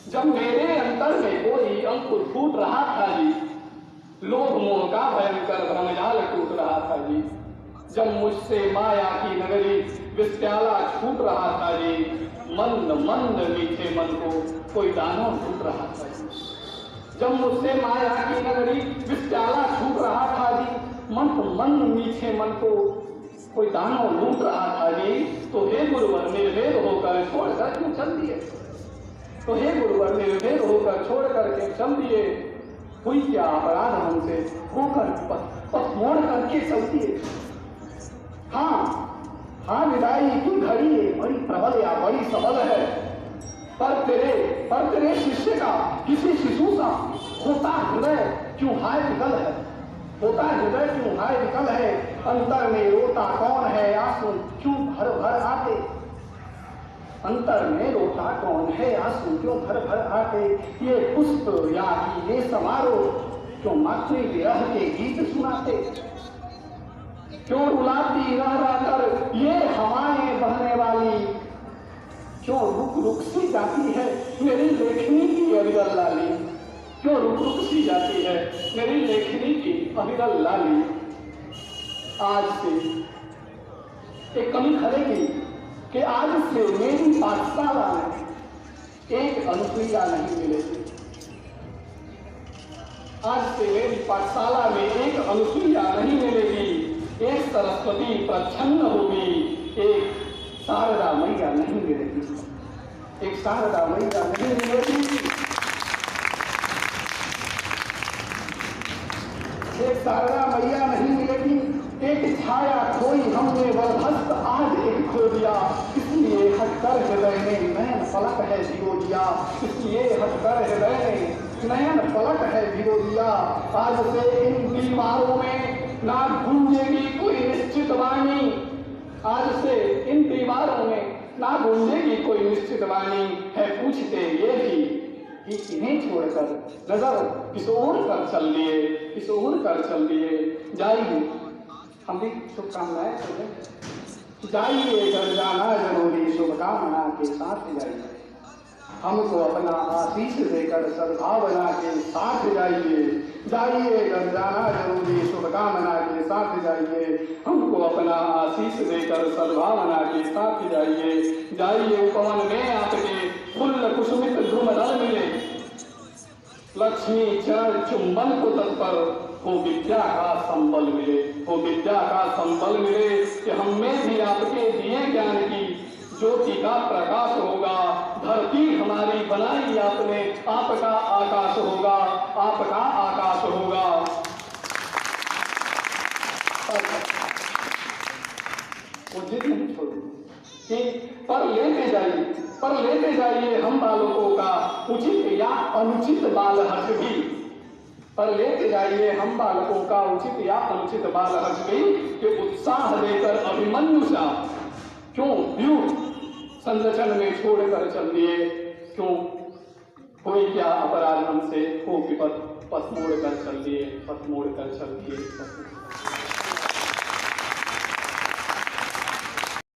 जब मेरे अंतर में कोई अंकुर फूट रहा था जी, लोभ मोह का भयंकर भ्रमजाल टूट रहा था जी। जब मुझसे माया की नगरी विस्प्याला छूट रहा था जी, मंद मंद मीठे मन को कोई दानव छूट रहा था जी। जब मुझसे माया की नगरी विस्प्याला छूट रहा था जी, मंद मंद मीठे मन को कोई दानव लूट रहा था जी। तो हे गुरुवर निर्भेद होकर छोड़कर क्यों चल दिए? तो हे गुरुवर निर्भेद होकर छोड़ करके चल दिए। हुई क्या अपराध हमसे, होकर पथ मोड़ करके चल दिए। हाँ विदाई की घड़ी बड़ी प्रबल या बड़ी सबल है, पर तेरे शिष्य का किसी शिशु सा होता हृदय क्यों हाय विकल है, होता हृदय क्यों हाय विकल है। अंतर में रोता कौन है, आंसू क्यों भर भर आते। अंतर में रोता कौन है, आंसू क्यों भर भर आते। ये पुष्प या कि ये समारोह क्यों मातृ विरह के गीत सुनाते। क्यों रुलाती रह कर ये हवाएं बहने वाली, क्यों रुक रुक सी जाती है मेरी लेखनी की अविरल लाली। क्यों रुक रुक सी जाती है मेरी लेखनी की अविरल लाली। आज से एक कमी खलेगी कि आज से मेरी पाठशाला में एक अनुप्रिया नहीं मिलेगी। आज से मेरी पाठशाला में एक अनुप्रिया नहीं मिलेगी। एक सरस्वती प्रच्छन्न होगी, एक शारदा मैया नहीं मिलेगी। एक शारदा मैया नहीं मिलेगी। एक शारदा मैया नहीं मिलेगी। एक छाया खोई हमने वरभस्त आज एक खो दिया। इसलिए हटकर हृदय में नयन पलक है भिगो दिया। इसलिए हटकर हृदय में नयन पलक है भिगो दिया। आज से इन दीवारों में ना गूंजेगी कोई निश्चित वाणी। आज से इन दीवारों में ना गूंजेगी कोई निश्चित वाणी है। पूछते ये भी कि इन्हें छोड़कर नजर किस ओर कर चल दिए, किस ओर कर चल दिए। जाइए, हम भी शुभकामनाएं करें। जाइए घर जाना जरूरी, शुभकामना के साथ जाइए। हमको अपना आशीष देकर सद्भावना के साथ जाइए। जाइए घर जाना जरूरी, शुभकामना के साथ जाइए। हमको अपना आशीष देकर सद्भावना के साथ जाइए। जाइए उपवन में आपके फुल्ल कुसुमित ध्रुमदल मिले। लक्ष्मी चरण चुंबन को तत्पर हो विद्या का संबल मिले। हो विद्या का संबल मिले कि हमें भी आपके दिए ज्ञान की ज्योति का प्रकाश होगा। धरती हमारी बनाई आपने, आपका आकाश होगा, आपका आकाश होगा। वो जिद नहीं छोड़ी कि पर लेते जाइए हम बालकों का उचित या अनुचित बाल हर्ष भी। पर लेते जाइए हम बालकों का उचित या अनुचित बाल हर्ष भी कि उत्साह देकर अभिमन्यु सा क्यों व्यूह संरचन में छोड़कर चल दिए। क्यों कोई क्या अपराध हमसे हो विपद पथ मोड़ कर चल दिए, पथ मोड़ कर चल दिए।